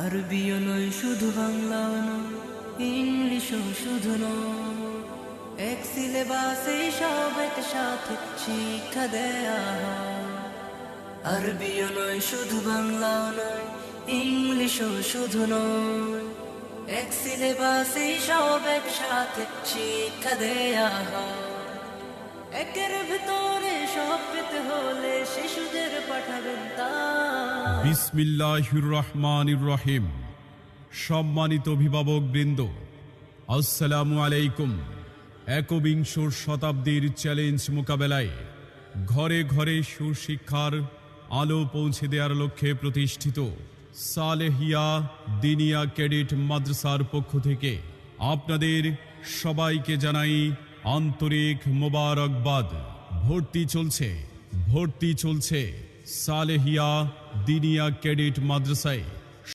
RBO নয় শুধু বাংলাও নয়, ইংলিশও শুধু নয়, এক সিলেবাসে সব একসাথে শিক্ষা দেয়া হয়। আরবিও নয় শুধু বাংলাও নয়, ইংলিশও শুধু নয়, এক সিলেবাসে সব একসাথে শিক্ষা দেয়া হয়। একের ভেতরে সব পেতে হলে শিশুদের পাঠাবেন তাই। বিসমিল্লাহির রহমানির রহিম। সম্মানিত অভিভাবক বৃন্দ, আসসালামু আলাইকুম। একবিংশ শতাব্দীর চ্যালেঞ্জ মোকাবেলায় ঘরে ঘরে সুশিক্ষার আলো পৌঁছে দেওয়ার লক্ষ্যে প্রতিষ্ঠিত সালেহিয়া দিনিয়া ক্যাডেট মাদ্রাসার পক্ষ থেকে আপনাদের সবাইকে জানাই আন্তরিক মোবারকবাদ। ভর্তি চলছে সালেহিয়া দিনিয়া ক্যাডেট মাদ্রাসায়।